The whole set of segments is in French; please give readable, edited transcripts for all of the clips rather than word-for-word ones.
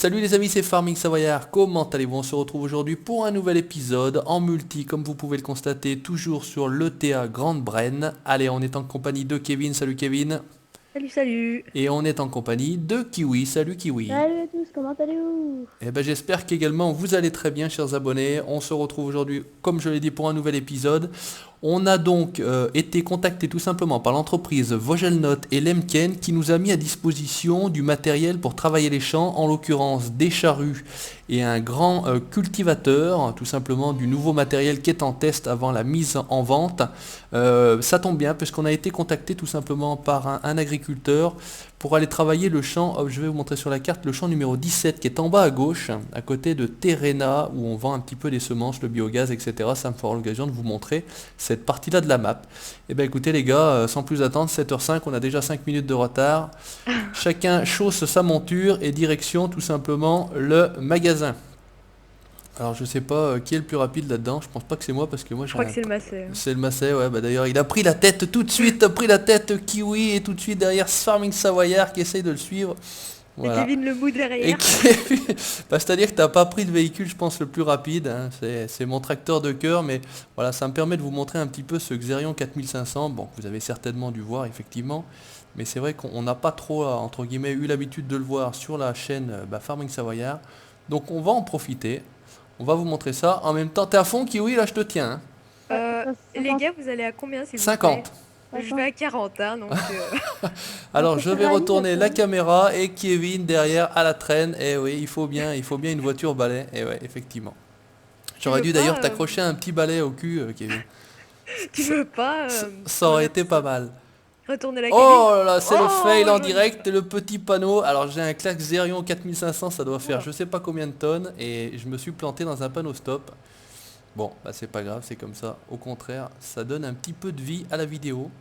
Salut les amis, c'est Farming Savoyard, comment allez-vous? On se retrouve aujourd'hui pour un nouvel épisode en multi, comme vous pouvez le constater, toujours sur l'ETA Grande Brenne. Allez, on est en compagnie de Kevin, salut Kevin. Salut, salut. Et on est en compagnie de Kiwi, salut Kiwi. Salut à tous, comment allez-vous? Eh ben, j'espère qu'également vous allez très bien, chers abonnés. On se retrouve aujourd'hui, comme je l'ai dit, pour un nouvel épisode. On a donc été contacté tout simplement par l'entreprise Vogelnote et Lemken qui nous a mis à disposition du matériel pour travailler les champs, en l'occurrence des charrues et un grand cultivateur, tout simplement du nouveau matériel qui est en test avant la mise en vente. Ça tombe bien puisqu'on a été contacté tout simplement par un agriculteur pour aller travailler le champ, je vais vous montrer sur la carte, le champ numéro 17 qui est en bas à gauche, à côté de Terrena, où on vend un petit peu des semences, le biogaz, etc. Ça me fera l'occasion de vous montrer cette partie-là de la map. Et bien écoutez les gars, sans plus attendre, 7h05, on a déjà 5 minutes de retard. Chacun chausse sa monture et direction tout simplement le magasin. Alors je sais pas qui est le plus rapide là-dedans, je pense pas que c'est moi parce que moi Je j'ai crois que un... c'est le masseur. C'est le Massé, ouais, bah d'ailleurs il a pris la tête tout de suite, a pris la tête Kiwi et tout de suite derrière Farming Savoyard qui essaye de le suivre. Et Voilà. Kevin le bout Et derrière. bah, c'est-à-dire que t'as pas pris le véhicule, je pense, le plus rapide, hein. C'est mon tracteur de cœur, mais voilà, ça me permet de vous montrer un petit peu ce Xerion 4500. Bon, vous avez certainement dû voir, effectivement, mais c'est vrai qu'on n'a pas trop, entre guillemets, eu l'habitude de le voir sur la chaîne Farming Savoyard. Donc on va en profiter, on va vous montrer ça. En même temps, t'es à fond, Kiwi, là je te tiens, hein. Ouais, Les 50, gars, vous allez à combien s'il vous plaît? 50. Je vais à 40, hein, donc... Alors ça je fait vais rallye, retourner la après. caméra et Kevin derrière à la traîne. Et oui, il faut bien une voiture balai. Et ouais, effectivement. Tu J'aurais veux dû pas, d'ailleurs t'accrocher un petit balai au cul, Kevin. tu Ça, veux pas ça aurait été pas mal. retourner la cabine? Oh là là, c'est le fail Oh, en joli ça. direct, le petit panneau. Alors j'ai un Clax Xerion 4500, ça doit faire Oula. je sais pas combien de tonnes. Et je me suis planté dans un panneau stop. Bon, bah c'est pas grave, c'est comme ça. Au contraire, ça donne un petit peu de vie à la vidéo.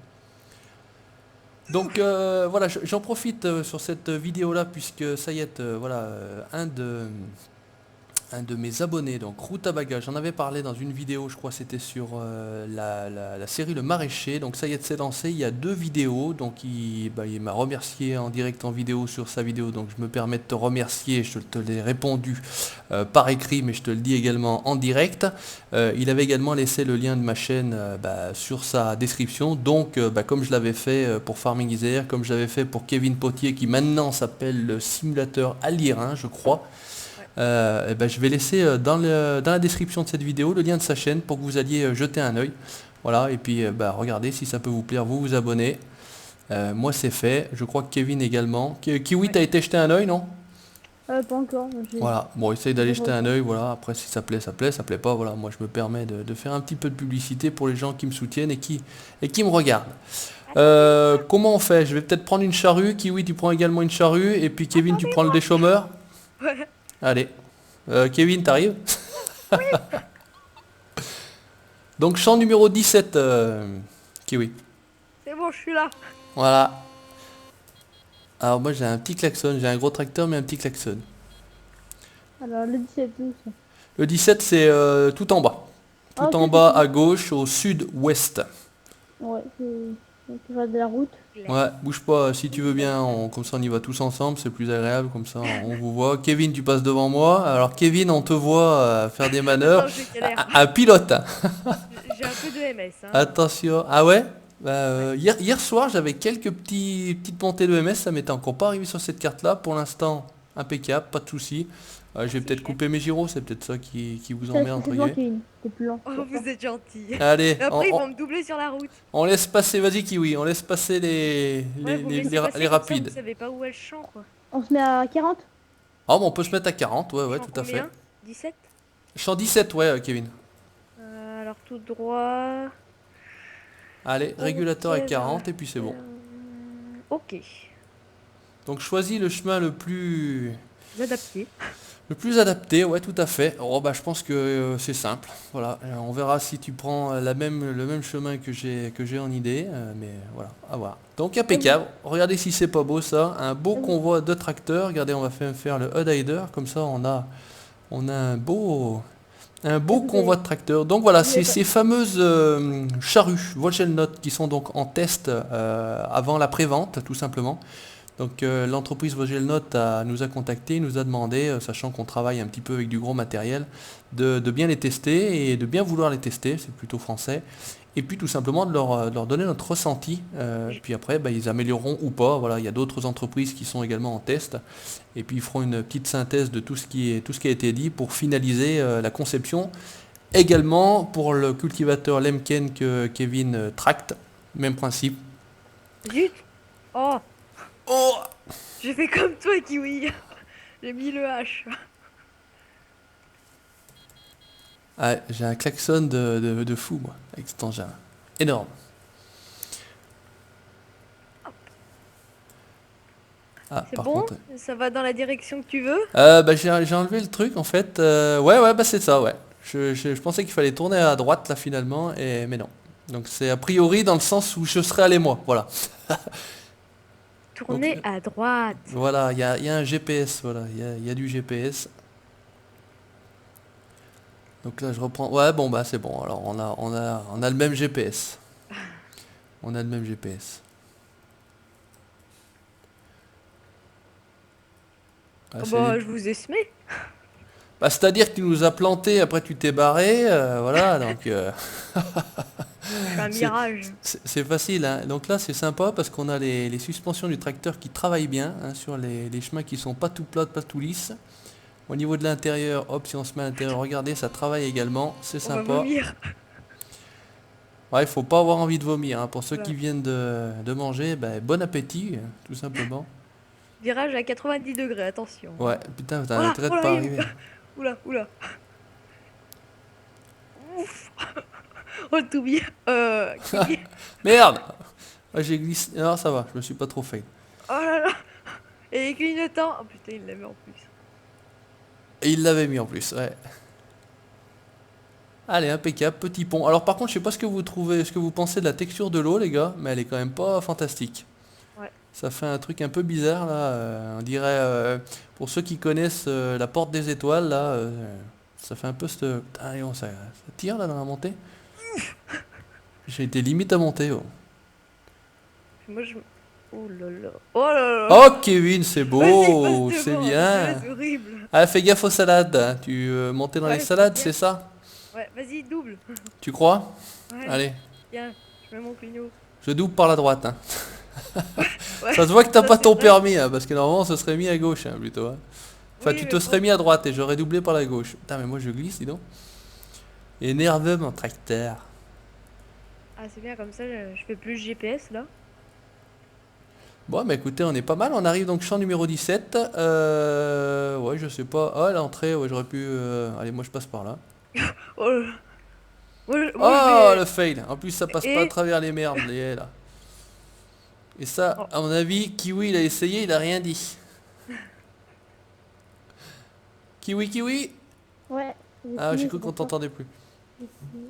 Donc voilà, j'en profite sur cette vidéo là puisque ça y est, voilà, un de mes abonnés, donc Route à Bagages, j'en avais parlé dans une vidéo, je crois que c'était sur la série Le Maraîcher, donc ça y est, c'est lancé, il y a 2 vidéos, donc il m'a remercié en direct en vidéo sur sa vidéo, donc je me permets de te remercier, je te l'ai répondu par écrit, mais je te le dis également en direct. Il avait également laissé le lien de ma chaîne sur sa description, donc comme je l'avais fait pour Farming Isère, comme je l'avais fait pour Kevin Potier, qui maintenant s'appelle le simulateur Alirin, je crois. Ouais. Je vais laisser dans la description de cette vidéo le lien de sa chaîne pour que vous alliez jeter un œil. Voilà, et puis regardez si ça peut vous plaire, vous vous abonnez. Moi c'est fait, je crois que Kevin également. Kiwi, Ouais. t'as été jeter un œil, non? Pas encore, Voilà, bon essaye d'aller j'ai jeter un repris. œil, voilà, après si ça plaît, ça plaît, ça plaît pas, voilà, moi je me permets de faire un petit peu de publicité pour les gens qui me soutiennent et qui me regardent. Comment on fait? Je vais peut-être prendre une charrue, Kiwi tu prends également une charrue, et puis Kevin tu prends le déchômeur. Ouais. Allez. Kevin, t'arrives? Donc champ numéro 17, Kiwi. C'est bon, je suis là. Voilà. Alors moi j'ai un petit klaxon, j'ai un gros tracteur mais un petit klaxon. Alors, le 17, où ça? Le 17 c'est tout en bas. Ah, Tout ok, en c'est bas tout. à gauche au sud-ouest. Ouais, c'est pas de la route. Claire. Ouais, bouge pas si tu veux bien, comme ça on y va tous ensemble, c'est plus agréable, comme ça on vous voit. Kevin, tu passes devant moi. Alors Kevin, on te voit faire des manœuvres. Attends, je galère. Un pilote, hein. J'ai un peu de MS, hein. Attention. Ah ouais? Ouais. Hier soir, j'avais quelques petites montées de MS, ça m'était encore pas arrivé sur cette carte-là. Pour l'instant, impeccable, pas de souci. Je vais C'est peut-être clair. couper mes gyros, c'est peut-être ça qui vous Ça, emmerde entre c'est toi, guillemets. Kevin. T'es plus lent. Oh, vous êtes gentil. Allez, Et après, ils vont me doubler sur la route. on laisse passer, vas-y Kiwi, on laisse passer les, Ouais, les, vous me les, laissez les ra- passer les comme ça, vous rapides. savez pas où est le champ, quoi. On se met à 40? Ah bon, on peut se mettre à 40, ouais, ouais, Champ tout à fait. combien? 17? Champ 17, ouais, Kevin. Alors tout droit. Allez, régulateur à Ok, vers 40 et puis c'est bon. Ok. Donc choisis le chemin Adapté. le plus adapté, ouais, tout à fait. Oh, bah, je pense que c'est simple. Voilà, on verra si tu prends le même chemin que j'ai en idée, mais voilà, à voir. Donc impeccable. Regardez si c'est pas beau ça, un beau convoi de tracteurs. Regardez, on va faire le HUD-Hider, comme ça on a un beau Vous convoi avez, de tracteurs. Donc voilà, vous c'est avez pas... ces fameuses charrues Vogelnote qui sont donc en test avant la prévente, tout simplement. Donc l'entreprise Vogelnote nous a contacté, nous a demandé, sachant qu'on travaille un petit peu avec du gros matériel, de bien les tester et de bien vouloir les tester, c'est plutôt français. Et puis tout simplement de leur donner notre ressenti. Puis après, bah, ils amélioreront ou pas. Voilà, il y a d'autres entreprises qui sont également en test. Et puis ils feront une petite synthèse de tout ce qui a été dit pour finaliser la conception. Également pour le cultivateur Lemken que Kevin tracte, même principe. Zut. Oh, Oh! j'ai fait comme toi, Kiwi. J'ai mis le H. Ah, j'ai un klaxon de fou, moi, avec cet engin. Énorme. Ah, C'est par bon? contre... Ça va dans la direction que tu veux? bah, j'ai enlevé le truc, en fait. Ouais, bah c'est ça, ouais. Je pensais qu'il fallait tourner à droite, là, finalement, mais non. Donc c'est a priori dans le sens où je serais allé, moi. Voilà. Tournez à droite. Voilà, il y a un GPS, voilà. Il y a du GPS. Donc là, je reprends... Ouais, bon, bah c'est bon. Alors, on a le même GPS. On a le même GPS. Ah, Oh c'est bah, les- je vous ai semé. Bah, c'est-à-dire que tu nous as planté, après tu t'es barré, voilà, donc C'est un c'est mirage. c'est facile, hein. Donc là c'est sympa parce qu'on a les suspensions du tracteur qui travaillent bien, hein, sur les chemins qui sont pas tout plats, pas tout lisses. Au niveau de l'intérieur, hop, si on se met à l'intérieur, regardez, ça travaille également, c'est On va sympa. vomir. Ouais, il faut pas avoir envie de vomir, hein. Pour ceux qui Ouais. viennent de manger, ben, bon appétit, tout simplement. Virage à 90 degrés, attention. Ouais, putain, t'as Voilà, intérêt de voilà, pas arriver. Oula, oula. Ouf. Oh, tout bien. Kiwi. Merde! Ouais, j'ai glissé, non ça va, je me suis pas trop fait. Oh là là. Et clignotant. Oh putain, il l'avait en plus. Et il l'avait mis en plus, ouais. Allez, impeccable, petit pont. Alors par contre, je sais pas ce que vous trouvez, ce que vous pensez de la texture de l'eau, les gars, mais elle est quand même pas fantastique. Ouais. Ça fait un truc un peu bizarre là. On dirait, pour ceux qui connaissent la porte des étoiles là, ça fait un peu cette. Putain, on, ça tire là dans la montée. J'ai été limite à monter. Oh, Moi, je. Oh là là. Oh là là. oh Kevin, c'est Vas-y, beau, passe c'est devant. bien. C'est horrible. Ah, fais gaffe aux salades, hein. Tu montais dans Ouais, les je salades, fais c'est gaffe. ça? Ouais, vas-y, double. Tu crois? Ouais, Allez, tiens, je mets mon clignot. je double par la droite, hein. Ouais, Ça se voit que t'as ça, pas c'est ton vrai. permis, hein, parce que normalement on se serait mis à gauche, hein, plutôt, hein. Enfin, Oui, tu mais te serais bon. mis à droite et j'aurais doublé par la gauche. Putain, mais moi je glisse, dis donc. Et nerveux mon tracteur. Ah, c'est bien, comme ça, je fais plus GPS là. Bon, bah écoutez, on est pas mal. On arrive donc champ numéro 17. Ouais, je sais pas. Ah, l'entrée, ouais, j'aurais pu. Allez, moi je passe par là. Oh là là. Moi, Oh, je le vais. fail. En plus, ça passe pas à Et. travers les merdes, les là. Et ça, Oh, à mon avis, Kiwi, il a essayé, il a rien dit. Kiwi, Kiwi. Ouais. Ah, j'ai fini, cru c'est qu'on pour ça. t'entendait plus. J'ai fini.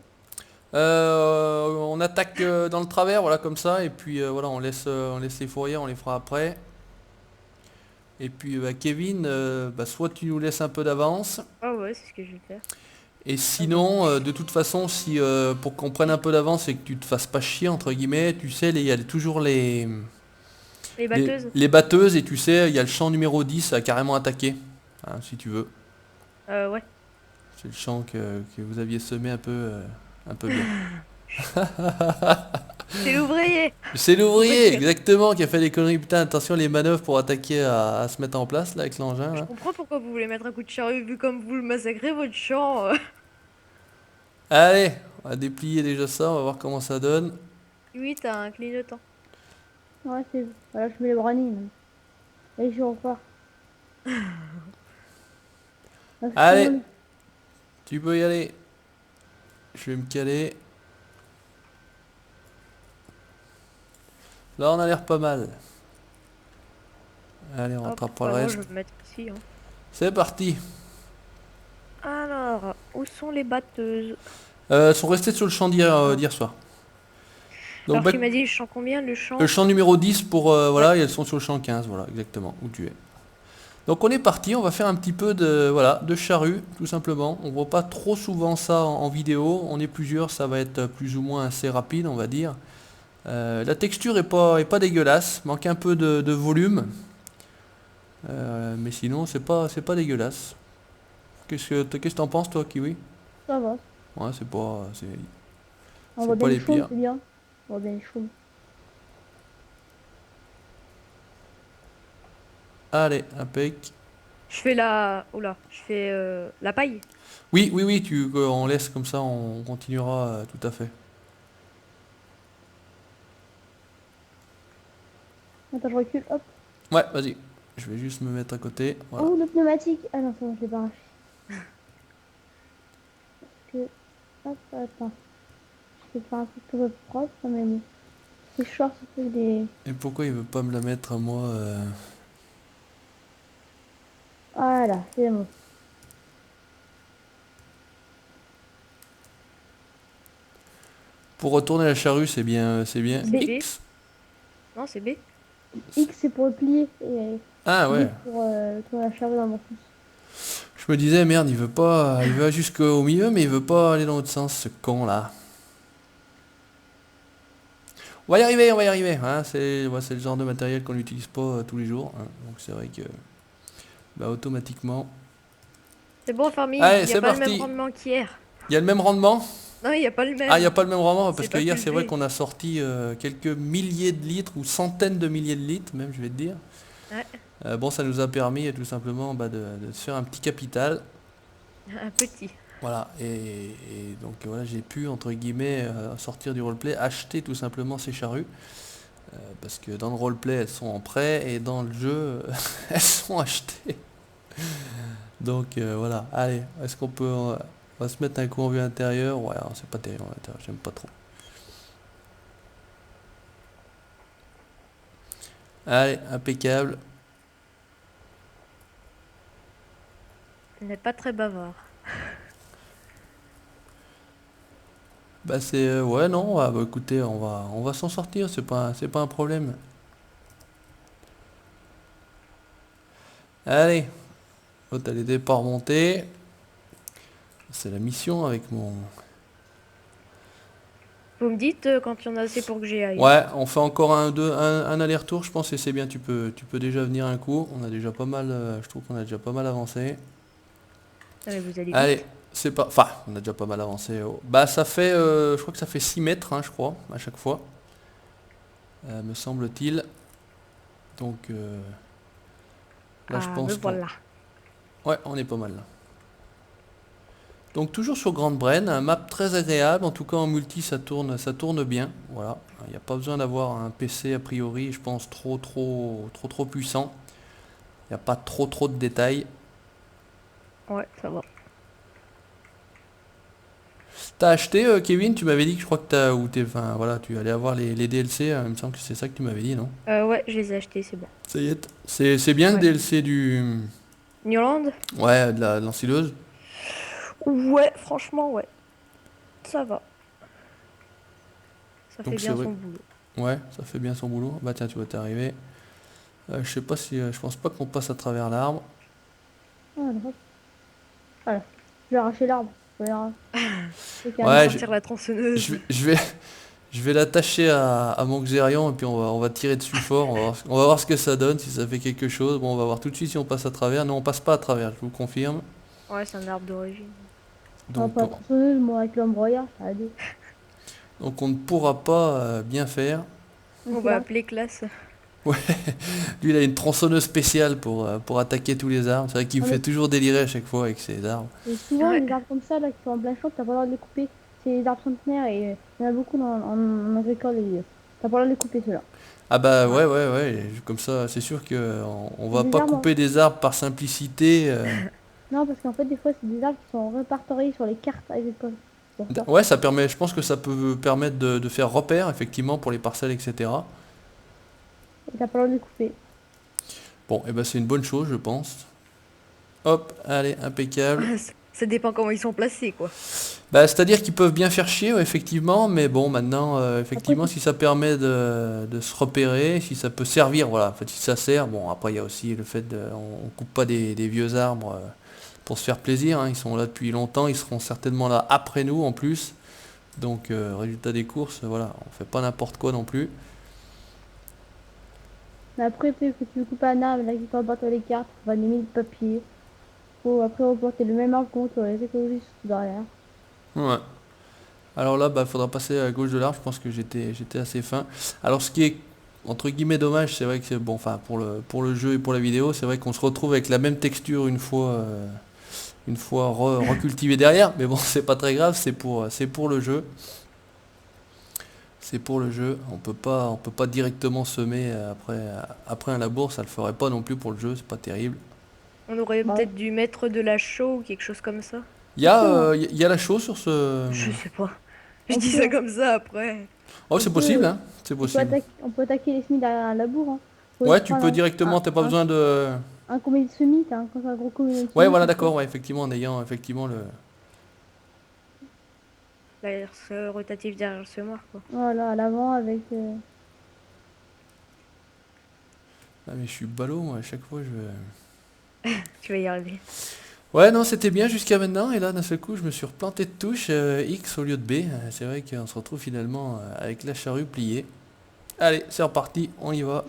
On attaque dans le travers, voilà, comme ça, et puis voilà, on laisse les fourrières, on les fera après. Et puis bah, Kevin, bah, soit tu nous laisses un peu d'avance, ah ouais, c'est ce que je vais faire. et sinon, de toute façon, si pour qu'on prenne un peu d'avance et que tu te fasses pas chier, entre guillemets, tu sais, il y a toujours Les batteuses. les batteuses, et tu sais, il y a le champ numéro 10 à carrément attaquer, hein, si tu veux. Ouais. C'est le champ que vous aviez semé un peu bien. C'est l'ouvrier. C'est l'ouvrier, Oui. exactement, qui a fait des conneries. Putain, attention les manœuvres pour attaquer à se mettre en place là avec l'engin Je là. comprends pourquoi vous voulez mettre un coup de charrue, vu comme vous le massacrez, votre champ. Allez, on va déplier déjà ça, on va voir comment ça donne. Oui, t'as un clignotant. Ouais, c'est. Voilà, je mets les brownies. Même. Et je repars. Parce que Allez. sinon, Tu peux y aller. Je vais me caler. Là on a l'air pas mal. Allez, on Hop, rattrapera le moi, je reste. vais me mettre ici. Hein. C'est parti. Alors, où sont les batteuses? Elles sont restées sur le champ d'hier soir. Donc Alors, bah, tu m'as dit le champ combien, le champ? le champ numéro 10 pour... voilà, et elles sont sur le champ 15, voilà, exactement, où tu es. Donc on est parti, on va faire un petit peu de, voilà, de charrue, tout simplement. On voit pas trop souvent ça en vidéo, on est plusieurs, ça va être plus ou moins assez rapide, on va dire. La texture est pas dégueulasse, manque un peu de volume. Mais sinon, c'est pas dégueulasse. Qu'est-ce que t'en penses, toi, Kiwi? Ça va. Ouais, On c'est voit pas bien les les chaumes, pires. c'est bien. On voit bien les chaumes. Allez, impec. Je fais la... Oula, je fais la paille. Oui, oui, oui, on laisse comme ça, on continuera tout à fait. Attends, je recule. Hop. Ouais, vas-y. Je vais juste me mettre à côté. Voilà. Oh, le pneumatique. Ah non, c'est bon, je l'ai pas arraché. Que... Hop, attends. Je vais faire un truc un peu propre, mais bon. C'est short, ce truc des... Et pourquoi il veut pas me la mettre à moi Voilà, c'est bon. Pour retourner la charrue, c'est bien C'est B. X. Non, c'est B. X, c'est pour le plier. Et Ah B ouais. pour tourner la charrue dans mon pouce. Je me disais, merde, il veut pas, il va jusqu'au milieu, mais il veut pas aller dans l'autre sens, ce con là. On va y arriver, on va y arriver. Hein, c'est le genre de matériel qu'on n'utilise pas tous les jours. Hein, donc c'est vrai que, bah, automatiquement. C'est bon, famille, Allez, il n'y a c'est pas le même parti. rendement qu'hier. Il y a le même rendement? Non, il n'y a pas le Ah, il n'y a même. pas le même rendement parce C'est que pas hier, c'est vrai cultivé. qu'on a sorti quelques milliers de litres ou centaines de milliers de litres, même, je vais te dire. Ouais, Bon, ça nous a permis tout simplement bah, de se faire un petit capital. un petit. Voilà, et donc voilà, j'ai pu, entre guillemets, sortir du roleplay, acheter tout simplement ces charrues. Parce que dans le roleplay, elles sont en prêt, et dans le jeu, elles sont achetées. Donc voilà, allez, est-ce qu'on peut... on va se mettre un coup en vue intérieure. Ouais, alors, c'est pas terrible en intérieur, j'aime pas trop. Allez, impeccable. On n'est pas très bavard. Bah c'est... ouais, non, bah, écoutez, on va s'en sortir, c'est pas un problème. Allez, l'autre elle était pas remontée. C'est la mission avec mon... Vous me dites quand il y en a assez pour que j'y aille. Ouais, on fait encore un aller-retour, je pense, et c'est bien, tu peux déjà venir un coup. On a déjà pas mal, je trouve qu'on a déjà pas mal avancé. Allez, vous allez Allez, vite. c'est pas... Enfin, on a déjà pas mal avancé. Oh. Bah ça fait, je crois que ça fait 6 mètres, hein, je crois, à chaque fois. Me semble-t-il. Donc là, je Ah, me pense qu'on... voilà. Ouais, on est pas mal là. Donc toujours sur Grande Brenne, un map très agréable, en tout cas en multi ça tourne bien, voilà. Il n'y a pas besoin d'avoir un PC a priori, je pense trop puissant. Il n'y a pas trop de détails. Ouais, ça va. T'as acheté Kevin, tu m'avais dit que je crois que enfin voilà, tu allais avoir les DLC, il me semble que c'est ça que tu m'avais dit, non? Ouais, je les ai achetés, c'est bon. Ça y est. C'est bien le Ouais. DLC du... Newland? Ouais, de l'ensileuse. Ouais, franchement, ouais. Ça va. Ça fait Donc c'est bien vrai. son boulot. Ouais, ça fait bien son boulot. Bah tiens, tu vas t'arriver. Je sais pas si... je pense pas qu'on passe à travers l'arbre. Voilà, hop. Voilà. Je vais arracher l'arbre. Voilà. C'est calme. Ouais, Sortir la tronçonneuse. je vais l'attacher à mon Xerion et puis on va tirer dessus fort. On va voir ce que ça donne, si ça fait quelque chose. Bon, on va voir tout de suite si on passe à travers. Non, on passe pas à travers, je vous confirme. Ouais, c'est un arbre d'origine. Non, Donc, pas la tronçonneuse, moi, avec l'embroyeur, ça va deux. donc on ne pourra pas bien faire. On va appeler classe. Lui, il a une tronçonneuse spéciale pour attaquer tous les arbres. C'est vrai qu'il me Ah, fait mais- toujours délirer à chaque fois avec ses arbres. Et souvent, Ouais. les arbres comme ça, là, qui sont en plein champ, t'as pas le droit de les couper. C'est les arbres centenaires et il y en a beaucoup en agricole et t'as pas le droit de les couper, ceux-là. Ah bah Ouais. ouais. Comme ça, c'est sûr que on va Des pas arbres, couper des arbres par simplicité. Non, parce qu'en fait, des fois, c'est des arbres qui sont répertoriés sur les cartes agricoles. C'est pour ça. Ouais, ça permet. Je pense que ça peut permettre de faire repère effectivement pour les parcelles, etc. Et t'as pas le droit de les couper. Bon, et ben c'est une bonne chose, je pense. Hop, allez, impeccable. Ça dépend comment ils sont placés, quoi. Bah, c'est-à-dire qu'ils peuvent bien faire chier, ouais, effectivement, mais bon, maintenant, effectivement, Après, si ça permet de se repérer, si ça peut servir, voilà, en fait, si ça sert, bon, après, il y a aussi le fait on coupe pas des vieux arbres pour se faire plaisir, hein, ils sont là depuis longtemps, ils seront certainement là après nous, en plus, Donc résultat des courses, voilà, on fait pas n'importe quoi non plus. Mais après, tu sais, que tu veux couper un arbre, là, qui t'en battre les cartes, on va donner de papier. Faut après reporter le même arbre contre les écologistes derrière. Ouais. Alors là, bah, faudra passer à gauche de l'arbre. Je pense que j'étais assez fin. Alors, ce qui est entre guillemets dommage, c'est vrai que c'est bon, enfin pour le jeu et pour la vidéo, c'est vrai qu'on se retrouve avec la même texture une fois recultivé derrière. Mais bon, c'est pas très grave, c'est pour le jeu. C'est pour le jeu. On peut pas directement semer après un labour. Ça le ferait pas non plus pour le jeu. C'est pas terrible. On aurait Bah, peut-être dû mettre de la chaux ou quelque chose comme ça. justement, Il y a la chose sur ce. Je sais pas. Je on dis peut, ça comme ça après. Oh, on c'est possible, peut, hein. C'est possible. on peut attaquer les semis derrière un labour, hein. Faut Ouais, juste tu prendre peux directement. T'as pas besoin de. un comité de semis, t'as un gros comité de Ouais, semis, voilà, comme ça. d'accord. Ouais, effectivement, en ayant effectivement le. La rotative derrière le semoir, quoi. Voilà, à l'avant avec... Ah mais je suis ballot, moi, à chaque fois Tu vas y arriver. Ouais, non, c'était bien jusqu'à maintenant, et là, d'un seul coup, je me suis replanté de touche, X au lieu de B. C'est vrai qu'on se retrouve finalement avec la charrue pliée. Allez, c'est reparti, on y va.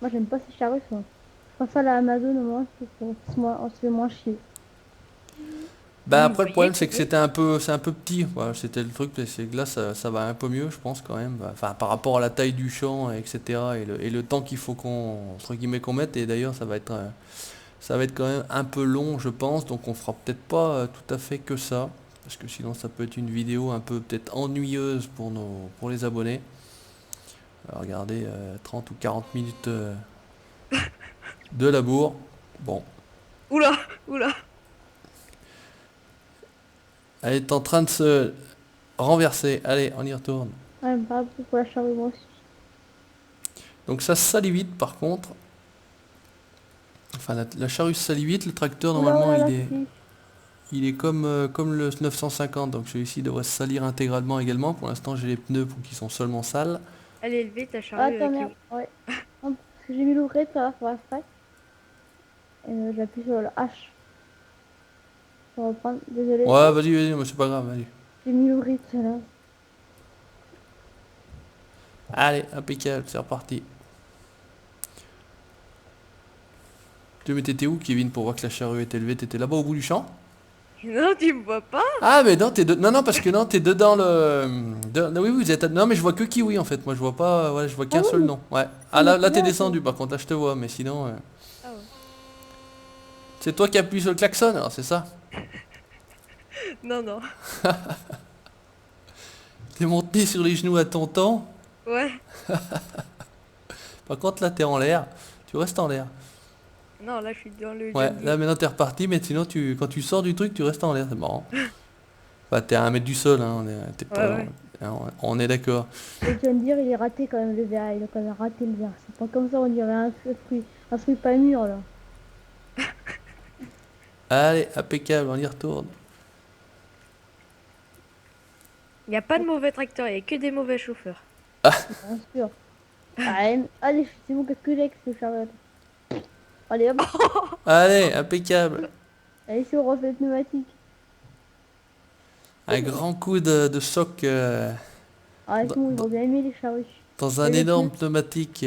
Moi, j'aime pas ces charrues, ça. Je préfère la Amazon, au moins, on se fait moins chier. Bah Oui, vous après, le voyez, problème, c'est que c'est un peu petit. Voilà, c'était le truc, c'est que là, ça va un peu mieux, je pense, quand même. Enfin, par rapport à la taille du champ, etc., et le temps qu'il faut entre guillemets, qu'on mette, et d'ailleurs, ça va être quand même un peu long, je pense, donc on fera peut-être pas tout à fait que ça, parce que sinon ça peut être une vidéo un peu peut-être ennuyeuse pour les abonnés. Alors, regardez, 30 ou 40 minutes de labour. Bon, Oula, oula. elle est en train de se renverser. Allez, on y retourne. Ouais, pas pour la charrue, moi aussi. Donc ça se salit vite par contre. Enfin, la charrue se salit vite, le tracteur Oula, normalement oula, là, il est comme le 950, donc celui-ci devrait se salir intégralement également. Pour l'instant j'ai les pneus qui sont seulement sales. Elle est élevée, ta Ah, charrue attends, avec merde, ouais. Hop, parce que j'ai mis l'ouvrier, ça va faire j'appuie sur le H pour reprendre. Désolé, Ouais, hop, vas-y, mais c'est pas grave, vas-y. j'ai mis l'ouvrier tout à l'heure. Allez, impeccable, c'est reparti. Tu mais t'étais où, Kevin, pour voir que la charrue est élevée? T'étais là-bas au bout du champ? Non, tu me vois pas? Ah, mais non, non, non, parce que non, t'es dedans non, oui, vous êtes. Non, mais je vois que Kiwi en fait. Moi, je vois pas. Ouais, je vois Ah qu'un seul oui, nom. Ouais. ah, Ah, mais là, c'est t'es là, descendu, par contre, là, je te vois. Mais sinon, Ah ouais. c'est toi qui appuies sur le klaxon, alors, c'est ça? Non, non. T'es monté sur les genoux à ton temps. Ouais. Par contre, là, t'es en l'air. Tu restes en l'air. Non, là, je suis dans le Ouais, jungle. là, maintenant, t'es reparti, mais sinon, quand tu sors du truc, tu restes en l'air. C'est marrant. Enfin, t'es à 1 mètre du sol, hein. T'es Ouais, pas, ouais. hein, on est d'accord. et tu vas me dire, il est raté quand même le verre, il a quand même raté le verre. C'est pas comme ça, on dirait un fruit pas mûr là. Allez, impeccable, on y retourne. Il n'y a pas de mauvais tracteurs, il n'y a que des mauvais chauffeurs. Bien sûr. Allez, c'est bon, qu'est-ce que j'ai avec ce charlotte? Allez hop, Allez, impeccable. allez, si on refait le pneumatique. Un grand coup de soc. Ah, Dans, c'est bon, ils dans- vont bien aimer les charrues. dans un Et les énorme pneus? pneumatique.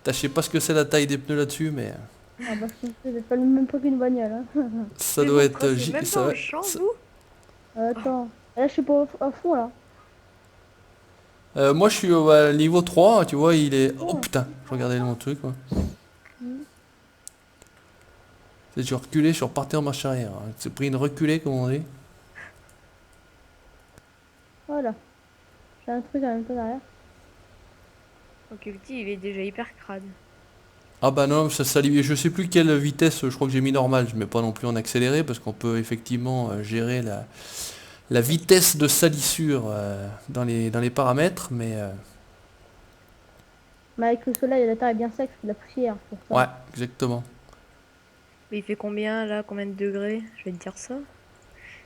Je sais pas ce que c'est la taille des pneus là-dessus, mais Ah bah, je pense que c'est pas le même prix qu'une bagnole, hein. ça Mais doit vous être. passez même pas au champ, vous? Attends, là, je suis pas à fond là. Moi je suis au niveau 3, tu vois, il est. Oh Oh. putain, je regardais mon truc. Moi. Mhm. Je suis reculé, je suis reparti en marche arrière. C'est pris une reculée, comme on dit. Voilà, j'ai un truc en même temps derrière. Donc, le petit, il est déjà hyper crade. Ah bah non, ça s'allie. Je sais plus quelle vitesse, je crois que j'ai mis normal. Je mets pas non plus en accéléré parce qu'on peut effectivement gérer la vitesse de salissure dans les paramètres, mais Mais avec le soleil, la terre est bien sec, c'est de la poussière pour ça. ouais, exactement. Mais il fait combien, là? Combien de degrés? Je vais te dire ça.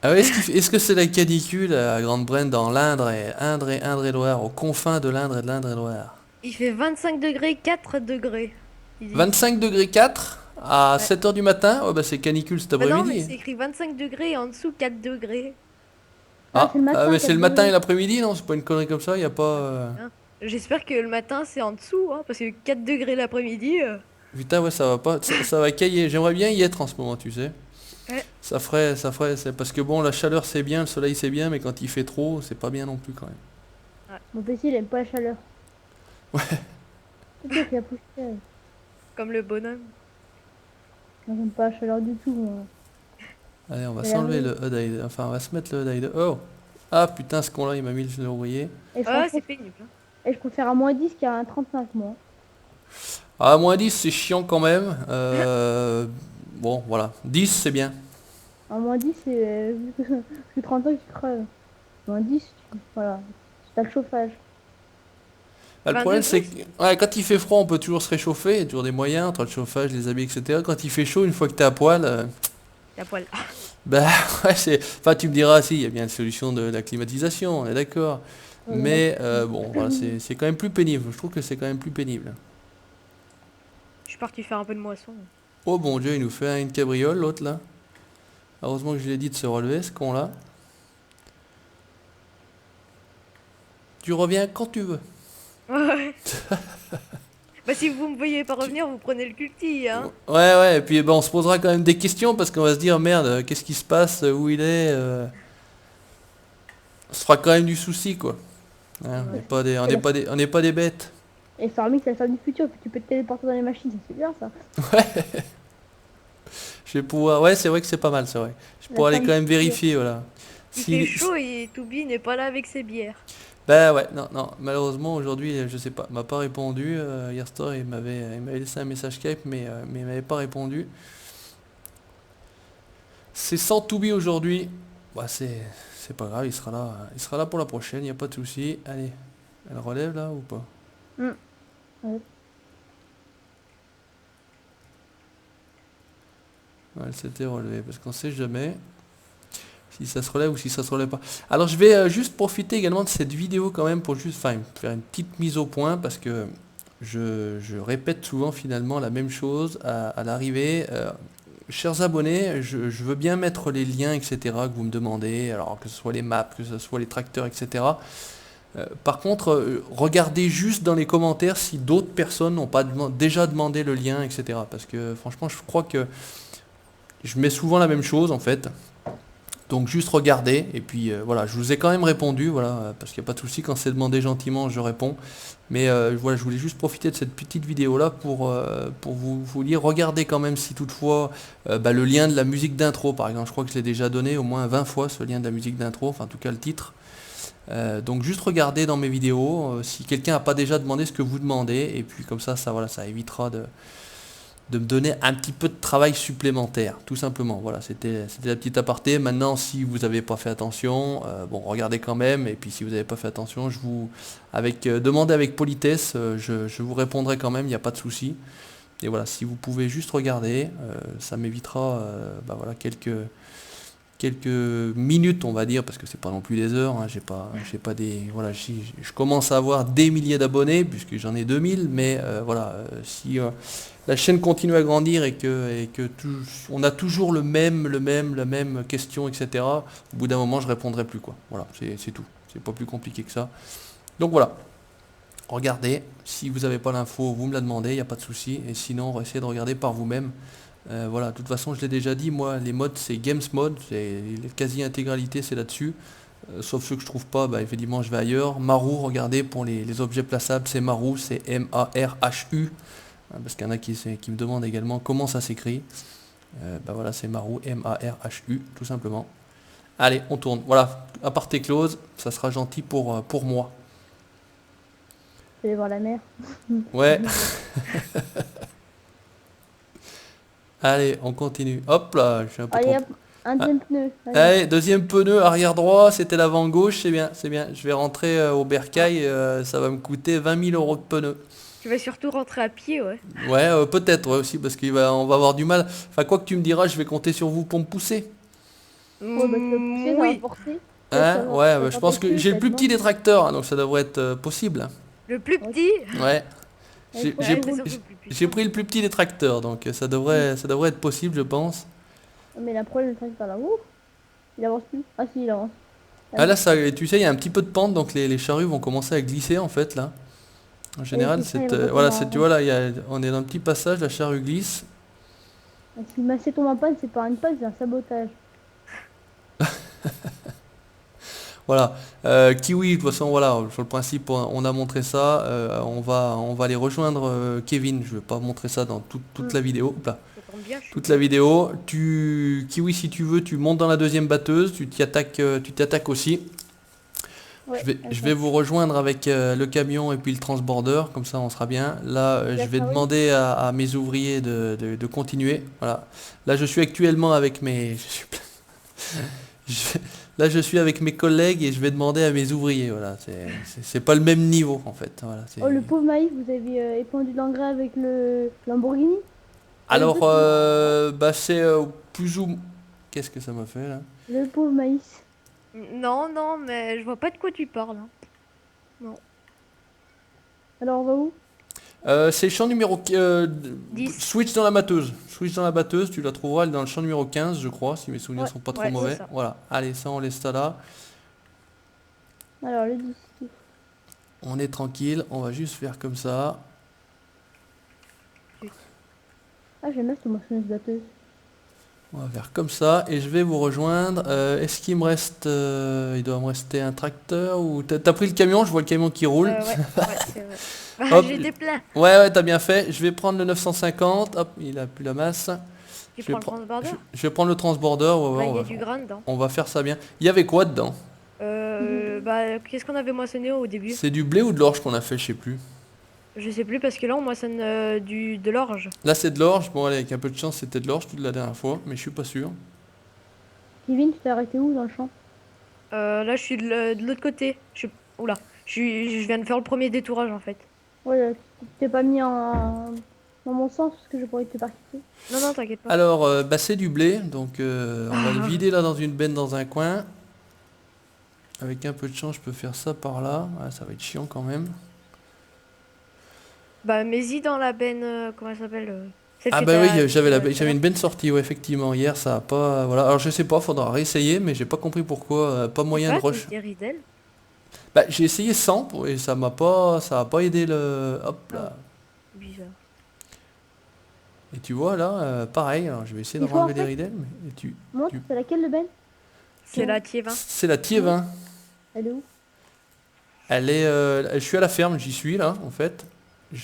Ah ouais, est-ce que c'est la canicule à Grande-Brenne dans l'Indre et Indre-et-Loire, aux confins de l'Indre et de l'Indre-et-Loire? Il fait 25 degrés, 4 degrés. Il dit. 25 degrés 4 à Ouais. 7 heures du matin? Oh bah c'est canicule cet Bah non, mais après-midi. c'est écrit 25 degrés et en dessous 4 degrés. Ah, c'est le matin, mais c'est le 4 matin et degrés. l'après-midi, non? C'est pas une connerie comme ça, y a pas... Hein. J'espère que le matin c'est en dessous, hein, parce que 4 degrés l'après-midi. Putain, ouais, ça va pas, ça va cailler. J'aimerais bien y être en ce moment, tu sais. Ouais. C'est parce que bon, la chaleur c'est bien, le soleil c'est bien, mais quand il fait trop, c'est pas bien non plus quand même. Mon PC, il aime pas la chaleur. Ouais. C'est toi qui a poussé. Comme le bonhomme. Moi, j'aime pas la chaleur du tout, moi. Allez, on va Et s'enlever là, le HUD, enfin, on va se mettre le HUD. Oh! Ah putain, ce con-là, il m'a mis le ouvrier. Et Ah, franchement, c'est pénible. Hein. et je préfère un -10 qu'à un 35, moi. Ah, -10, c'est chiant quand même. Bon, voilà. 10, c'est bien. Un -10, c'est. Parce que 35, tu creves. -10, voilà. T'as le chauffage. Bah, le 20 problème, c'est degrés, que ouais, quand il fait froid, on peut toujours se réchauffer. Il y a toujours des moyens entre le chauffage, les habits, etc. Quand il fait chaud, une fois que t'es à poil, la poêle. bah, ouais, c'est. Enfin, tu me diras, si, il y a bien la solution de la climatisation, on est d'accord. Ouais, il y en a Mais qui- bon, voilà, c'est quand même plus pénible. Je trouve que c'est quand même plus pénible. Je suis parti faire un peu de moisson. Oh bon Dieu, il nous fait une cabriole, l'autre là. Heureusement que je lui ai dit de se relever, ce con-là. Tu reviens quand tu veux. Ouais. Bah si vous me voyez pas revenir, vous prenez le culti, hein. Ouais, ouais, et puis ben, on se posera quand même des questions parce qu'on va se dire, merde, qu'est-ce qui se passe, où il est. On se fera quand même du souci, quoi. Hein, on n'est Ouais. pas des, on Et n'est la- pas des, on n'est pas des bêtes. Et Stormy, c'est la femme du futur, puis tu peux te téléporter dans les machines, ça c'est bien ça. Je vais pouvoir. Ouais, c'est vrai que c'est pas mal, c'est vrai. Je La pourrais aller femme quand du même futur. vérifier, voilà. Il fait Si, chaud et Toubi n'est pas là avec ses bières. bah ouais, non, non, malheureusement aujourd'hui, je sais pas, il m'a pas répondu. Hier soir, il m'avait laissé un message Skype, mais il m'avait pas répondu. C'est sans Toubi aujourd'hui. Bah c'est pas grave, il sera là pour la prochaine, il n'y a pas de souci. Allez, elle relève là ou pas? Hum. Ouais. Ouais, elle s'était relevée parce qu'on sait jamais si ça se relève ou si ça se relève pas. Alors je vais juste profiter également de cette vidéo quand même pour juste faire une petite mise au point parce que je répète souvent finalement la même chose à l'arrivée. Chers abonnés, je veux bien mettre les liens, etc., que vous me demandez, alors que ce soit les maps, que ce soit les tracteurs, etc. Par contre, regardez juste dans les commentaires si d'autres personnes n'ont pas déjà demandé le lien, etc. Parce que franchement, je crois que je mets souvent la même chose en fait. Donc juste regardez, et puis voilà, je vous ai quand même répondu, voilà, parce qu'il n'y a pas de souci, quand c'est demandé gentiment, je réponds. Mais voilà, je voulais juste profiter de cette petite vidéo-là pour vous dire, regardez quand même si toutefois bah, le lien de la musique d'intro, par exemple, je crois que je l'ai déjà donné au moins 20 fois, ce lien de la musique d'intro, enfin en tout cas le titre. Donc juste regardez dans mes vidéos, si quelqu'un n'a pas déjà demandé ce que vous demandez, et puis comme ça, voilà, ça évitera de me donner un petit peu de travail supplémentaire, tout simplement. Voilà, c'était la petite aparté. Maintenant, si vous n'avez pas fait attention, bon, regardez quand même. Et puis, si vous n'avez pas fait attention, demandez avec politesse, je vous répondrai quand même, il n'y a pas de souci. Et voilà, si vous pouvez juste regarder, ça m'évitera, bah voilà, quelques minutes, on va dire, parce que c'est pas non plus des heures. Hein, j'ai pas des, voilà, je commence à avoir des milliers d'abonnés puisque j'en ai 2000, mais voilà, si la chaîne continue à grandir et que on a toujours la même question, etc. Au bout d'un moment, je répondrai plus, quoi. Voilà, c'est tout. C'est pas plus compliqué que ça. Donc voilà. Regardez. Si vous n'avez pas l'info, vous me la demandez, il n'y a pas de souci. Et sinon, essayez de regarder par vous-même. Voilà, de toute façon, je l'ai déjà dit, moi, les modes, c'est Games Mode. La quasi-intégralité, c'est là-dessus. Sauf ceux que je trouve pas, bah, effectivement, je vais ailleurs. Maru, regardez, pour les objets plaçables, c'est Maru, c'est Marhu. Parce qu'il y en a qui me demandent également comment ça s'écrit. Bah voilà, c'est Maru, Marhu, tout simplement. Allez, on tourne. Voilà, aparté close, ça sera gentil pour moi. Je vais aller voir la mer. Ouais. Allez, on continue. Hop là, je suis un peu Allez trop... hop, un Ah, deuxième pneu. Allez. allez, deuxième pneu, arrière droit, c'était l'avant gauche, c'est bien, c'est bien. Je vais rentrer au bercail, ça va me coûter 20 000 euros de pneus. Tu vas surtout rentrer à pied, ouais. Ouais, peut-être, ouais, aussi, parce on va avoir du mal. Enfin, quoi que tu me diras, je vais compter sur vous pour me pousser. Oh, bah tu vas pousser, ça va Oui. forcer. Hein, ouais, bah, je Quand pense t'es que dessus, j'ai ça le va plus être petit mort. des tracteurs, hein, donc ça devrait être possible. Le plus Ouais. petit. Ouais, Ouais, j'ai faut j'ai Ouais, que c'est je- surtout le plus puissant. j'ai pris le plus petit des tracteurs, donc ça devrait être possible, je pense. Mais la problème, le tracteur là, ouh, il avance plus. Ah si, il avance. Ah là, ça, tu sais, il y a un petit peu de pente, donc les charrues vont commencer à glisser en fait là. En général, c'est ça, c'est, il va voilà, retomber tu vois là, on est dans un petit passage, la charrue glisse. Si le macet tombe en panne, c'est pas une panne, c'est un sabotage. Voilà. Kiwi, de toute façon, voilà, sur le principe, on a montré ça. On va aller rejoindre Kevin. Je vais pas montrer ça dans toute Mm. la vidéo. Hop là. Ça tombe bien, je suis Toute la vidéo. Kiwi, si tu veux, tu montes dans la deuxième batteuse. Tu t'y attaques aussi. Ouais, Je vais vous rejoindre avec le camion et puis le transborder. Comme ça, on sera bien. Là, je vais D'accord, oui. demander à mes ouvriers de continuer. Voilà. Là, je suis actuellement avec mes... Je- Là, je suis avec mes collègues et je vais demander à mes ouvriers. Voilà, c'est pas le même niveau en fait. Voilà, Oh, le pauvre Maïf, vous avez épandu l'engrais avec le Lamborghini? Alors, Le petit, bah c'est plus ou... Qu'est-ce que ça m'a fait là? le pauvre Maïs. Non, non, mais je vois pas de quoi tu parles, hein. Non. Alors, on va où? C'est le champ numéro... 10. switch dans la batteuse. Switch dans la batteuse, tu la trouveras elle est dans le champ numéro 15, je crois, si mes souvenirs Ouais, sont pas trop ouais, c'est mauvais. ça. Voilà, allez, ça on laisse ça là. Alors, le 10. On est tranquille, on va juste faire comme ça. Ah, j'aime bien cette moissonneuse batteuse. On va faire comme ça et je vais vous rejoindre. Est-ce qu'il me reste... il doit me rester un tracteur ou... T'as pris le camion, je vois le camion qui roule. Ouais, ouais, c'est vrai. Bah, Hop. j'ai des pleins. Ouais, t'as bien fait. Je vais prendre le 950. Hop, il a plus la masse. Tu Je vais, prends le transborder? je vais prendre le transborder. Ouais, ouais, Bah, il on y a va, du grain dedans. on va faire ça bien. Il y avait quoi dedans? Bah, qu'est-ce qu'on avait moissonné au début? C'est du blé ou de l'orge qu'on a fait, je sais plus. Je sais plus parce que là on moissonne de l'orge. Là, c'est de l'orge. Bon, allez, avec un peu de chance, c'était de l'orge toute la dernière fois, mais je suis pas sûr. Kevin, tu t'es arrêté où dans le champ? Là je suis de l'autre côté. Oula, je viens de faire le premier détourage en fait. Ouais, tu t'es pas mis dans mon sens parce que je pourrais te parquer. Non, non, t'inquiète pas. Alors, bah, c'est du blé, donc on va le vider là dans une benne dans un coin. Avec un peu de chance, je peux faire ça par là. Ouais, ça va être chiant quand même. Bah, mets-y dans la benne, comment elle s'appelle celle Ah que bah oui, t'as- j'avais une benne sortie, ouais, effectivement. Hier, ça a pas... Voilà. Alors, je sais pas, faudra réessayer, mais j'ai pas compris pourquoi. Pas C'est moyen de pas rush. des Ridel. Bah, j'ai essayé sans et ça a pas aidé le... Hop là. Bizarre. Et tu vois là, pareil, alors je vais essayer de Il faut renlever en les fait- ridelles. Et Montre, c'est laquelle le Ben? C'est la Tiévin. c'est la Tiévin. Elle est où? Je suis à la ferme, j'y suis là, en fait.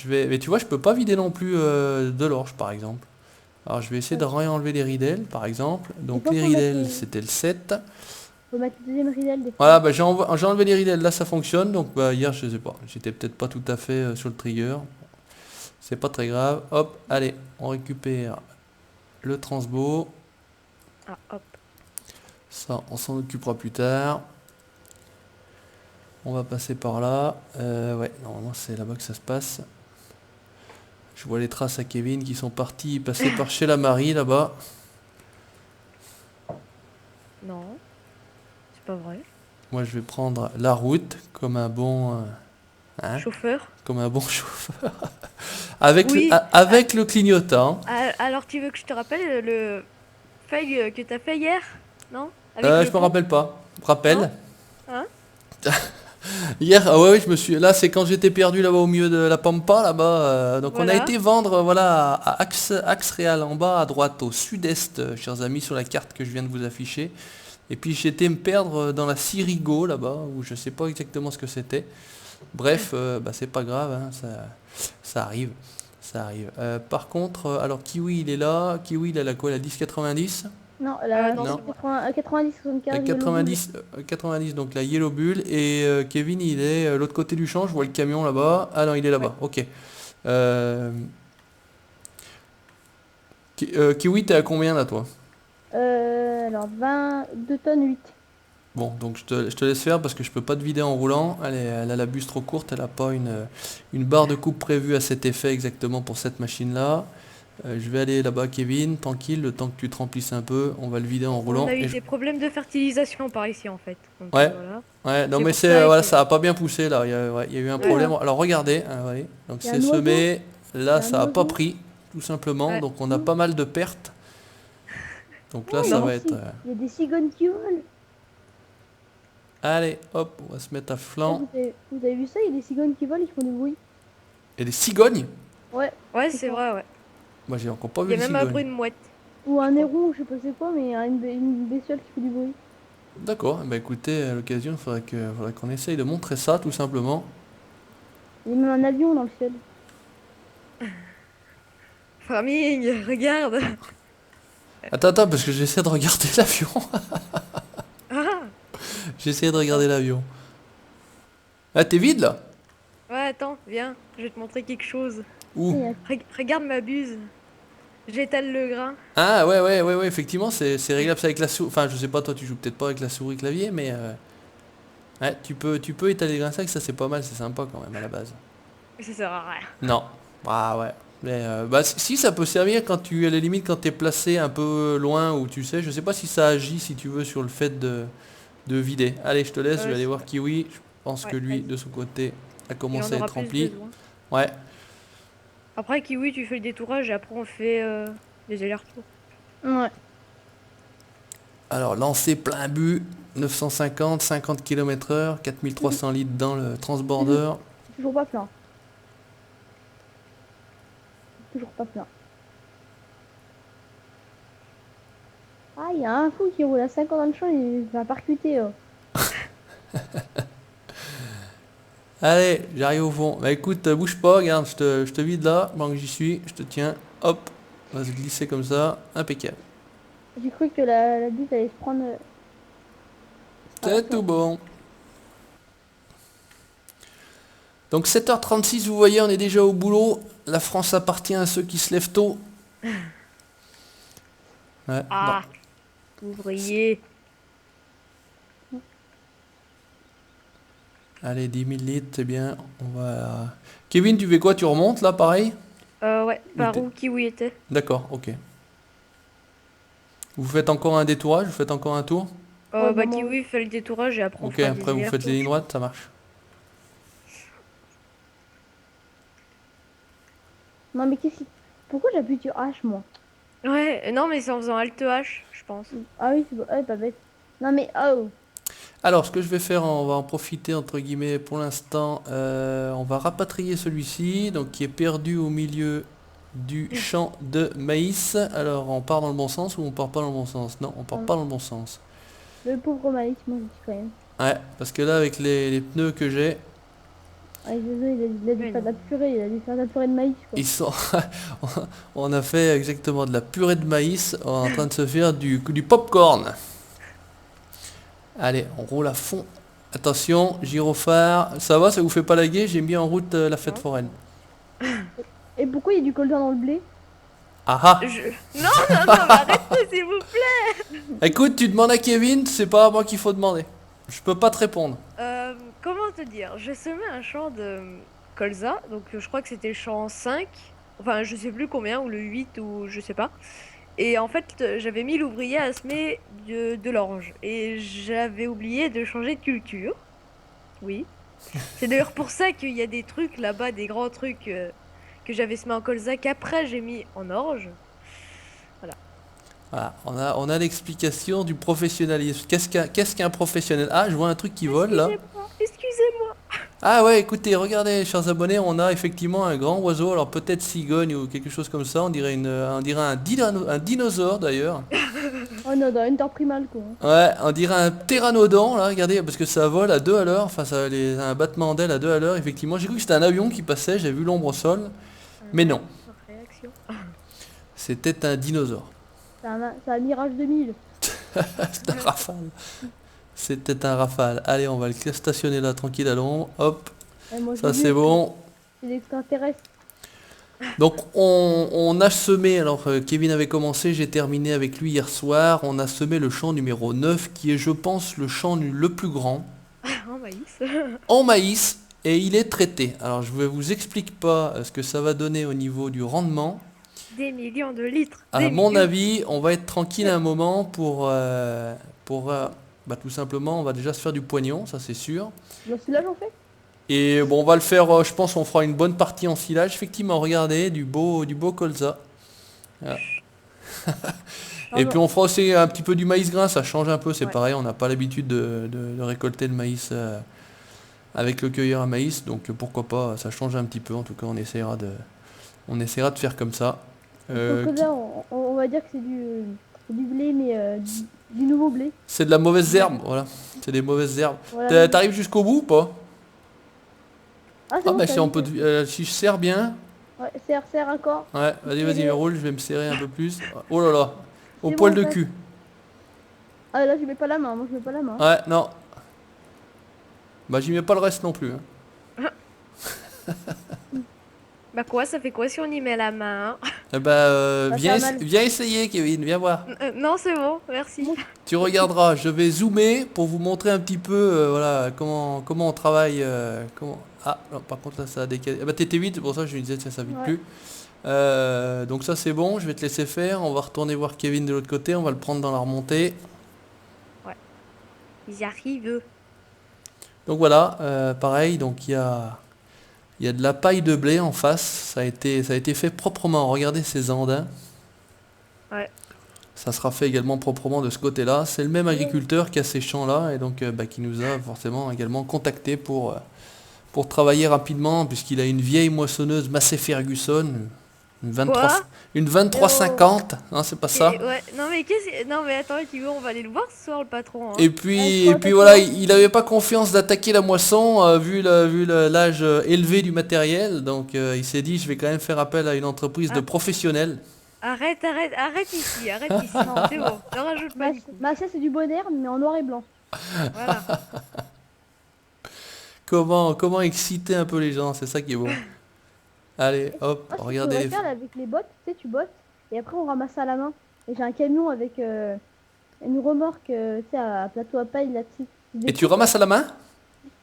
Mais tu vois, je peux pas vider non plus de l'orge, par exemple. Alors je vais essayer de réenlever les ridelles, par exemple. Donc faut les qu'on mette ridelles, les- c'était le 7. Faut mettre le deuxième Ridel des fois. Voilà, bah, j'ai enlevé les ridelles, là ça fonctionne. Donc bah, hier, je sais pas, j'étais peut-être pas tout à fait sur le trigger. C'est pas très grave. Hop, allez, on récupère le transbo. Ah, hop. Ça, on s'en occupera plus tard. On va passer par là. Ouais, normalement c'est là-bas que ça se passe. Je vois les traces à Kevin qui sont partis passer par chez la Marie là-bas. Non. C'est pas vrai. Moi je vais prendre la route comme un bon, hein, Chauffeur. comme un bon chauffeur. Avec, Oui. avec le clignotant. Ah, alors, tu veux que je te rappelle le fail que t'as fait hier? Non? Avec Je le me pont. rappelle pas. Rappelle. Non. Hein? Hier, ah ouais, je me suis. Là, c'est quand j'étais perdu là-bas au milieu de la pampa là-bas. Donc on a Voilà. été vendre voilà à Axe Réal en bas à droite au sud-est, chers amis, sur la carte que je viens de vous afficher. Et puis j'étais me perdre dans la Sirigo là-bas où je sais pas exactement ce que c'était. Bref, bah, c'est pas grave, hein, ça arrive, ça arrive. Par contre, alors Kiwi il est là. Kiwi il a la quoi, la 1090. Non, la non, Non. 90 75. La 90, 90, donc la Yellow Bull. Et Kevin, il est l'autre côté du champ. Je vois le camion là-bas. Ah non, il est là-bas. Ok. Kiwi, t'es à combien là, toi? Alors 22 tonnes 8. Bon, donc je te laisse faire parce que je peux pas te vider en roulant. Elle a la buse trop courte. Elle a pas une barre de coupe prévue à cet effet exactement pour cette machine-là. Je vais aller là-bas, Kevin, tranquille, le temps que tu te remplisses un peu. On va le vider en roulant. On a eu Et des problèmes de fertilisation par ici en fait. Donc, Ouais. voilà. Ouais, non C'est mais pour ça voilà, que- ça a pas bien poussé là, il y a eu un problème. Alors regardez, hein, ouais. Donc Il y a c'est un oiseau. semé, là Il y a un ça a pas oiseau. pris, tout simplement, Ouais. donc on a pas mal de pertes. Donc là Oh, ça il y a va aussi- être... Il y a des cigognes qui volent. Allez, hop, on va se mettre à flanc. Vous avez vu ça? Il y a des cigognes qui volent, ils font du bruit. Et les cigognes? Ouais. Ouais, je c'est crois. vrai, ouais. Moi j'ai encore pas Il vu y a les même un bruit cigognes. de mouette. Ou un héron, je sais pas c'est quoi, mais une bestiole qui fait du bruit. D'accord, bah écoutez, à l'occasion, faudrait qu'on essaye de montrer ça tout simplement. Il y a même un avion dans le ciel. Farming, regarde. Attends, parce que j'essaie de regarder l'avion. Ah, J'essaie de regarder l'avion. Ah, t'es vide là? ouais, attends, viens, je vais te montrer quelque chose. Où? Il y a- Regarde ma buse. J'étale le grain. Ah ouais, effectivement, c'est réglable ça avec la souris. Enfin, je sais pas, toi tu joues peut-être pas avec la souris clavier, mais ouais, tu peux étaler les grains secs, ça c'est pas mal, c'est sympa quand même à la base. Ça sert à rien. Non. Ah ouais. Mais bah si ça peut servir quand tu à la limite quand t'es placé un peu loin ou tu sais, je sais pas si ça agit si tu veux sur le fait de vider. Allez, je te laisse, je vais aller voir Kiwi. Je pense Ouais, que lui vas-y. de son côté a Il en commencé à aura être plus rempli. besoin. Ouais. Après, Kiwi, tu fais le détourage et après, on fait des allers-retours. Ouais. Alors lancer plein but, 950, 50 km/h, 4300 litres dans le transborder. Toujours pas plein. Toujours pas plein. Ah, il y a un fou qui roule à 50 dans le champ, il va percuter. Allez, j'arrive au fond. Bah écoute, bouge pas, regarde, je te vide là, pendant que j'y suis, je te tiens, hop, on va se glisser comme ça, impeccable. J'ai cru que la bite allait se prendre. C'est tout bon. Donc 7h36, vous voyez, on est déjà au boulot. La France appartient à ceux qui se lèvent tôt. Ouais, Ah, ouvrier. bon. Allez, 10 000 litres, c'est bien. On va... Kevin, tu fais quoi? Tu remontes là, pareil? Ouais, par t'es- où Kiwi était. D'accord, ok. Vous faites encore un détourage? Vous faites encore un tour? Ouais, Bah, maman. Kiwi fait le détourage et après, on Ok, fera des après vous faites les lignes allers-retours. droites, ça marche. Non, mais qu'est-ce qui. Pourquoi j'appuie sur H, moi? Ouais, non, mais c'est en faisant Alt H, je pense. Ah oui, ouais, pas bête. Non, mais oh! Alors, ce que je vais faire, on va en profiter entre guillemets pour l'instant. On va rapatrier celui-ci, donc qui est perdu au milieu du champ de maïs. Alors, on part dans le bon sens ou on part pas dans le bon sens? Non, on part pas dans le bon sens. Le pauvre maïs, moi je dis quand même. Ouais, parce que là, avec les pneus que j'ai, Ah, désolé, il a dû Mais faire de la non. purée, il a dû faire de la purée de maïs, quoi. ils sont. On a fait exactement de la purée de maïs. On est en train de se faire du popcorn. Allez, on roule à fond. Attention, gyrophare. Ça va, ça vous fait pas laguer? J'ai mis en route la fête Non. foraine. Et pourquoi il y a du colza dans le blé? Ah ah! Non, non, non, mais arrêtez, s'il vous plaît. Écoute, tu demandes à Kevin, c'est pas à moi qu'il faut demander. Je peux pas te répondre. Comment te dire? Je semais un champ de colza, donc je crois que c'était le champ 5. Enfin, je sais plus combien, ou le 8, ou je sais pas. Et en fait, j'avais mis l'ouvrier à semer de l'orge. Et j'avais oublié de changer de culture. Oui. C'est d'ailleurs pour ça qu'il y a des trucs là-bas, des grands trucs que j'avais semé en colza qu'après j'ai mis en orge. Voilà, on a l'explication du professionnalisme. Qu'est-ce qu'un professionnel? Ah, je vois un truc qui vole là. Excusez-moi, excusez-moi. Ah ouais, écoutez, regardez, chers abonnés, on a effectivement un grand oiseau. Alors peut-être cigogne ou quelque chose comme ça. On dirait un dinosaure d'ailleurs. Oh non, dans Enter Primal, quoi. Ouais, on dirait un pteranodon là. Regardez, parce que ça vole à 2 à l'heure. Enfin, un battement d'aile à 2 à l'heure. Effectivement, j'ai cru que c'était un avion qui passait. J'ai vu l'ombre au sol, mais non, Réaction. c'était un dinosaure. C'est un Mirage 2000. C'était un rafale. C'était un rafale. Allez, on va le stationner là, tranquille à l'ombre. Hop, Et moi, ça j'ai c'est vu, bon. c'est l'extraterrestre. Donc on a semé, alors Kevin avait commencé, j'ai terminé avec lui hier soir. On a semé le champ numéro 9, qui est je pense le champ le plus grand, En maïs. en maïs, et il est traité. Alors je ne vous explique pas ce que ça va donner au niveau du rendement. Des millions de litres. À des mon millions. avis, on va être tranquille un moment bah, tout simplement, on va déjà se faire du poignon, ça c'est sûr. Le silage, en fait? Et bon, on va le faire, je pense, on fera une bonne partie en silage. Effectivement, regardez, du beau colza. Voilà. Et Non, puis on fera aussi un petit peu du maïs grain, ça change un peu, c'est Ouais. pareil, on n'a pas l'habitude de récolter le maïs avec le cueilleur à maïs, donc pourquoi pas, ça change un petit peu, en tout cas on essaiera de faire comme ça. Pour le Qui- colza, on va dire que c'est du blé, mais du nouveau blé. C'est de la mauvaise Ouais. herbe, voilà, c'est des mauvaises herbes. Voilà. T'arrives jusqu'au bout ou pas? Ah, c'est Ah bon, bah t'as si on vu, peut, si je serre bien, ouais, serre encore. ouais, vas-y, Et roule, je vais me serrer un peu plus. Oh là là, au c'est poil bon, de passe. cul. Ah, là, je mets pas la main. Moi, je mets pas la main. Ouais, non, bah j'y mets pas le reste non plus, hein. Bah quoi, ça fait quoi si on y met la main? Eh bah, Bah, ça viens, a mal. viens essayer, Kevin, viens voir. Non, c'est bon, merci. Moi, Tu regarderas, je vais zoomer pour vous montrer un petit peu voilà, comment on travaille. Ah, non, par contre là ça a décalé. Ah bah t'étais vite, c'est pour ça que je lui disais tiens ça vite ouais. plus. Donc ça c'est bon, je vais te laisser faire. On va retourner voir Kevin de l'autre côté, on va le prendre dans la remontée. Ils y arrivent. Donc voilà, pareil, donc il y a de la paille de blé en face. Ça a été fait proprement. Regardez ces andins. Ouais. Ça sera fait également proprement de ce côté-là. C'est le même agriculteur qui a ces champs-là et donc bah, qui nous a forcément également contacté pour travailler rapidement puisqu'il a une vieille moissonneuse Massey Ferguson, une 23, Quoi? une 2350, non c'est pas ça. Ouais, non mais non mais attends, tu veux, on va aller le voir ce soir le patron, hein. Et Ouais, puis, je et crois puis que voilà, c'est il n'avait pas confiance d'attaquer la moisson vu l'âge élevé du matériel. Donc il s'est dit, je vais quand même faire appel à une entreprise de Ah, professionnels. arrête ici, Non. c'est bon, ne rajoute pas du coup. Bah, ça, c'est du bonheur, mais en noir et blanc. Voilà. Comment exciter un peu les gens, c'est ça qui est bon. Allez, hop, Moi, ce qu'il regardez faudrait les... faire là, avec les bottes, tu sais, tu bottes, et après, on ramasse ça à la main. Et j'ai un camion avec une remorque, tu sais, à plateau à paille là-dessus. Et tu ramasses à la main?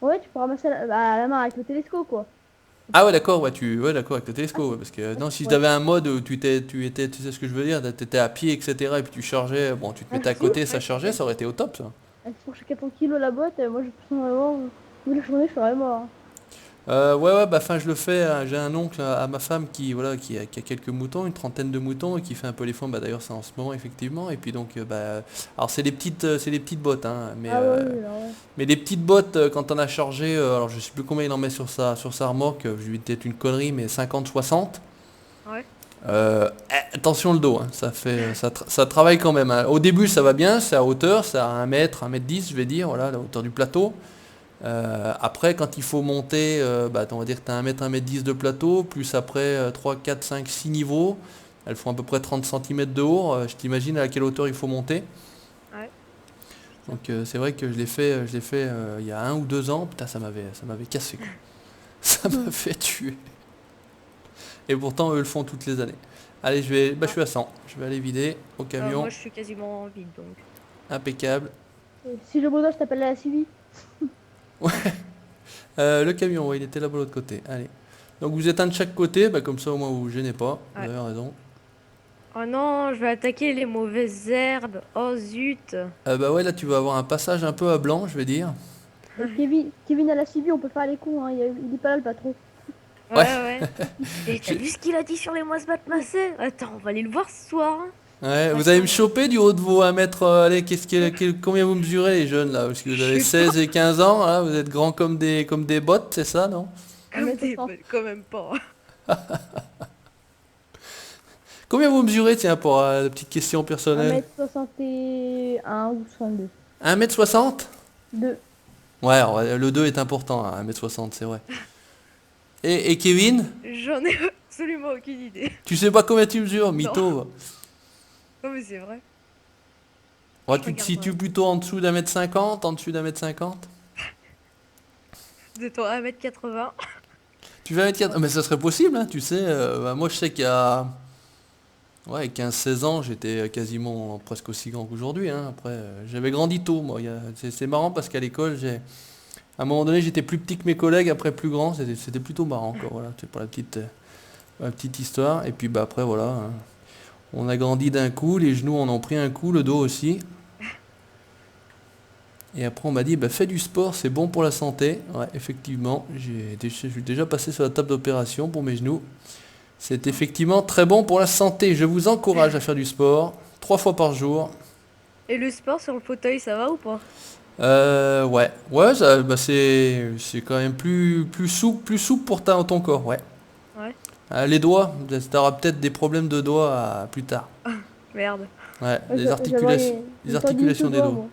Ouais, tu peux ramasser à la main avec le télescope, quoi. Ah ouais d'accord, ouais d'accord avec le Ah, télescope, ouais, parce que non si tu ouais. avais un mode où tu sais ce que je veux dire, tu étais à pied etc et puis tu chargeais, bon tu te Ah, mettais à si, côté, ça Ouais, chargeait, ça aurait été au top ça. pour chaque 400 kilos la botte, moi, je peux vraiment, toute la journée, je serais mort. Hein. Ouais bah enfin je le fais, hein, j'ai un oncle à ma femme qui a quelques moutons, une trentaine de moutons et qui fait un peu les foins, bah d'ailleurs c'est en ce moment effectivement et puis donc bah alors c'est des petites bottes hein, Ah ouais, oui, alors ouais. mais les petites bottes quand on a chargé, alors je sais plus combien il en met sur sa remorque, je lui dis peut-être une connerie mais 50-60. ouais. Attention le dos, hein, ça travaille quand même, hein. Au début ça va bien, c'est à hauteur, c'est à 1 mètre 10 je vais dire, voilà, la hauteur du plateau. Après quand il faut monter, bah, on va dire que tu as 1 mètre 10 de plateau, plus après 3, 4, 5, 6 niveaux, elles font à peu près 30 cm de haut, je t'imagine à quelle hauteur il faut monter. Ouais. Donc c'est vrai que je l'ai fait il y a 1 ou 2 ans, putain ça m'avait cassé quoi. Ça m'a fait tuer. Et pourtant eux le font toutes les années. Allez je suis à 100, je vais aller vider au camion, Moi je suis quasiment vide donc. impeccable. Et si je besoin, je t'appelle à la suivi. Le camion, ouais, il était là de l'autre côté. Allez. Donc vous êtes un de chaque côté, bah, comme ça au moins vous vous gênez pas. Vous Ouais. avez raison. Oh non, je vais attaquer les mauvaises herbes. Oh zut. Bah ouais, là tu vas avoir un passage un peu à blanc, je vais dire. Et Kevin à la suivi, on peut faire les coups, hein. Il est pas là, le patron. Ouais, ouais. Et t'as J'ai- vu ce qu'il a dit sur les moisses massées? Attends, on va aller le voir ce soir, hein. Ouais, vous allez me choper du haut de vos 1 mètre. Allez, combien vous mesurez les jeunes là? Parce que vous avez Je sais 16 et 15 ans, là, vous êtes grands comme des bottes, c'est ça, non? Comme mais des... attends. quand même pas. Combien vous mesurez, tiens, pour la petite question personnelle? 1m61 ou 62. 1 m 60? 2. Ouais, alors, le 2 est important, hein, 1 m 60, c'est vrai. Et Kevin? J'en ai absolument aucune idée. Tu sais pas combien tu mesures, mytho, va. Non mais c'est vrai. Ouais, Je tu te regarde situes pas. plutôt en dessous d'1 m 50, en dessous d'1 m 50? De ton 1m80. Tu vas 1 m 4, mais ça serait possible, hein, tu sais. Bah, moi, je sais qu'il y a ouais, 15-16 ans, j'étais quasiment presque aussi grand qu'aujourd'hui, hein. Après, j'avais grandi tôt, moi. C'est marrant parce qu'à l'école, à un moment donné, j'étais plus petit que mes collègues, après plus grand. C'était plutôt marrant, quoi. Voilà, c'est pour la petite histoire. Et puis, bah, après, voilà, hein. On a grandi d'un coup, les genoux en ont pris un coup, le dos aussi. Et après, on m'a dit, bah, fais du sport, c'est bon pour la santé. Ouais, effectivement, je suis déjà passé sur la table d'opération pour mes genoux. C'est effectivement très bon pour la santé. Je vous encourage à faire du sport. 3 fois par jour. Et le sport sur le fauteuil, ça va ou pas? Ouais, bah, c'est quand même plus souple pour ton corps, ouais. Ouais. Les doigts, t'auras peut-être des problèmes de doigts plus tard. Merde. Ouais, Ouais, les articulations, les articulations des doigts.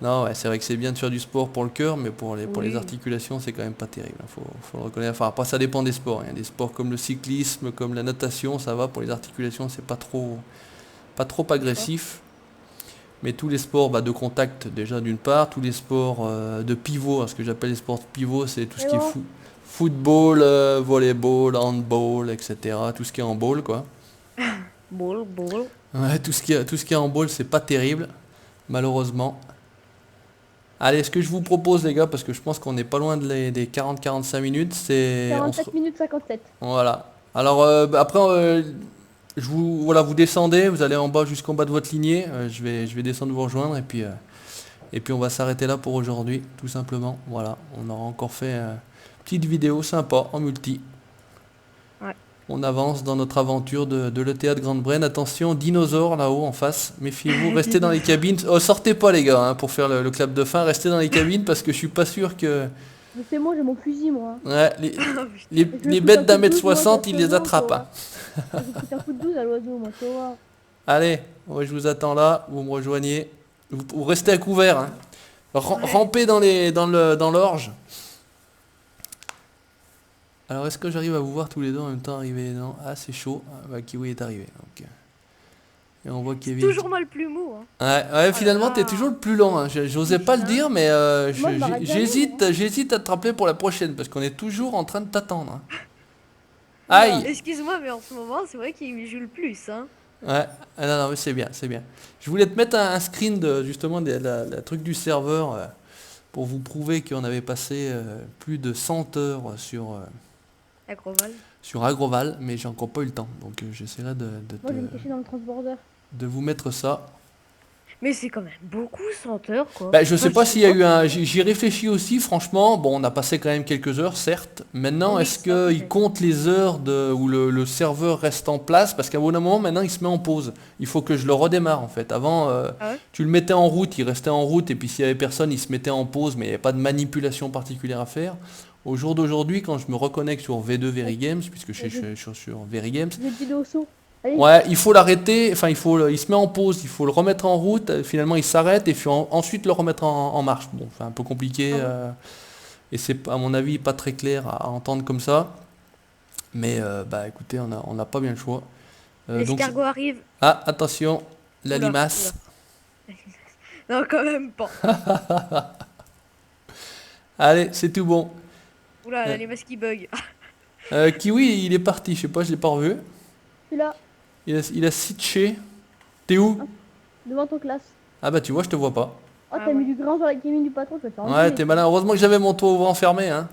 Non, ouais, c'est vrai que c'est bien de faire du sport pour le cœur, mais pour les Oui. articulations, c'est quand même pas terrible. Faut le reconnaître. Enfin, après, ça dépend des sports. Il y a des sports comme le cyclisme, comme la natation, ça va. Pour les articulations, c'est pas trop agressif. Mais tous les sports de contact, déjà d'une part, tous les sports de pivot, ce que j'appelle les sports de pivot, c'est tout ce qui est football, volleyball, handball, etc. Tout ce qui est en ball, quoi. Ball. Ouais, tout ce qui est en ball, c'est pas terrible, malheureusement. Allez, ce que je vous propose, les gars, parce que je pense qu'on n'est pas loin des 40-45 minutes, c'est... 47 minutes 57. Voilà. Alors, après, vous descendez, vous allez en bas jusqu'en bas de votre lignée. Je vais descendre vous rejoindre et puis on va s'arrêter là pour aujourd'hui, tout simplement. Voilà, on aura encore fait une petite vidéo sympa en multi. Ouais. On avance dans notre aventure de l'ETA de Grande-Brenne. Attention, dinosaures là-haut en face. Méfiez-vous, restez dans les cabines. Oh, sortez pas les gars, pour faire le clap de fin. Restez dans les cabines parce que je suis pas sûr que... Mais c'est moi, j'ai mon fusil, moi. Ouais, les fous bêtes un d'un coup de mètre 12, 60, ils les moi, attrapent. toi. J'ai pris un coup de 12 à l'oiseau, moi, tu vois. Allez, moi je vous attends là, vous me rejoignez. Vous restez à couvert. Hein. Rampez dans l'orge. Alors est-ce que j'arrive à vous voir tous les deux en même temps arriver? Non. Ah c'est chaud. Ah, bah, Kiwi est arrivé. Donc, et on voit Kevin. Toujours moi le plus mou. Hein. Ouais, finalement là. t'es toujours le plus lent. Hein. J'osais pas le dire, mais Moi, je m'arrête jamais, j'hésite à te rappeler pour la prochaine parce qu'on est toujours en train de t'attendre. Hein. Aïe. Excuse-moi, mais en ce moment, c'est vrai qu'il joue le plus. Hein. Ouais, non, mais c'est bien. Je voulais te mettre un screen justement de la truc du serveur pour vous prouver qu'on avait passé plus de 100 heures Agroval. sur Agroval, mais j'ai encore pas eu le temps. Donc j'essaierai Moi, je vais me cacher dans le transborder. de vous mettre ça. Mais c'est quand même beaucoup 100 heures, quoi. Bah, je sais pas s'il y a eu un... J'y réfléchis aussi, franchement. Bon, on a passé quand même quelques heures, certes. Maintenant, Oui, est-ce ça, qu'il compte les heures où le serveur reste en place? Parce qu'à un moment, maintenant, il se met en pause. Il faut que je le redémarre, en fait. Avant, Ah ouais tu le mettais en route, il restait en route, et puis s'il y avait personne, il se mettait en pause, mais il n'y avait pas de manipulation particulière à faire. Au jour d'aujourd'hui, quand je me reconnecte sur V2 Very Games, puisque je suis sur Very Games, J'ai le petit dosso. Allez. ouais, il faut l'arrêter, enfin il se met en pause, il faut le remettre en route, finalement il s'arrête et puis ensuite le remettre en marche. Bon, c'est un peu compliqué et c'est à mon avis pas très clair à entendre comme ça. Mais écoutez, on n'a pas bien le choix. L'escargot arrive. Ah, attention, la Oula, limace. Non, quand même pas. Allez, c'est tout bon. Oula, la limace qui bug. Kiwi, il est parti, je sais pas, je l'ai pas revu. Je suis là, Il a switché. T'es où? devant ton classe. Ah bah tu vois, je te vois pas. Oh, Ah t'as mis ouais. du grain sur la gaming du patron, tu vas te faire Ouais, enculer. t'es malin. Heureusement que j'avais mon toit ouvrant fermé, hein.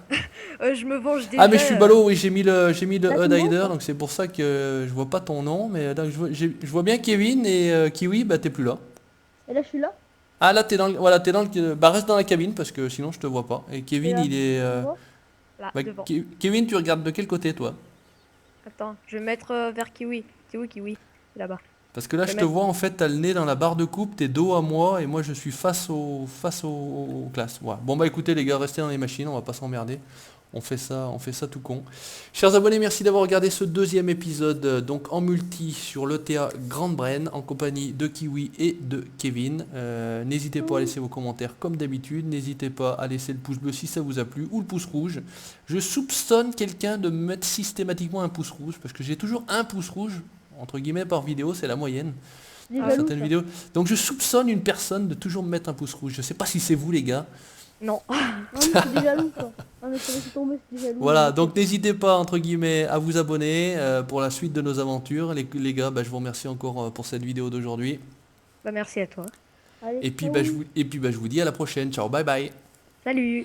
Je me venge déjà. Ah mais je suis ballot, oui, j'ai mis le Là, tu HUD montes, Hider, quoi. donc c'est pour ça que je vois pas ton nom, mais là je vois bien Kevin et Kiwi, bah t'es plus là. Et là, je suis là. Ah là t'es dans le, bah reste dans la cabine parce que sinon je te vois pas. Et Et Kevin là, il est, tu vois. Là, bah, devant. Kevin tu regardes de quel côté toi? Attends, je vais mettre vers Kiwi. Kiwi. Là-bas. Parce que là Je je vais te mettre- vois en fait, t'as le nez dans la barre de coupe, t'es dos à moi et moi je suis face aux classes. Voilà. Bon bah écoutez les gars, restez dans les machines, on va pas s'emmerder. On fait ça tout con. Chers abonnés, merci d'avoir regardé ce deuxième épisode donc en multi sur l'ETA Grande-Brenne en compagnie de Kiwi et de Kevin. N'hésitez pas à laisser vos commentaires comme d'habitude. N'hésitez pas à laisser le pouce bleu si ça vous a plu ou le pouce rouge. Je soupçonne quelqu'un de me mettre systématiquement un pouce rouge parce que j'ai toujours un pouce rouge entre guillemets par vidéo, c'est la moyenne. J'ai Ah, jaloux, Certaines ça. vidéos. Donc je soupçonne une personne de toujours me mettre un pouce rouge. Je sais pas si c'est vous les gars. Non. Non, mais c'est des jaloux, quoi. Non, mais ça va se tomber, c'est des jaloux. Voilà, donc n'hésitez pas entre guillemets à vous abonner pour la suite de nos aventures. Les gars, bah, je vous remercie encore pour cette vidéo d'aujourd'hui. Bah merci à toi. Allez, Et puis, ciao. je vous dis à la prochaine. Ciao, bye bye. Salut.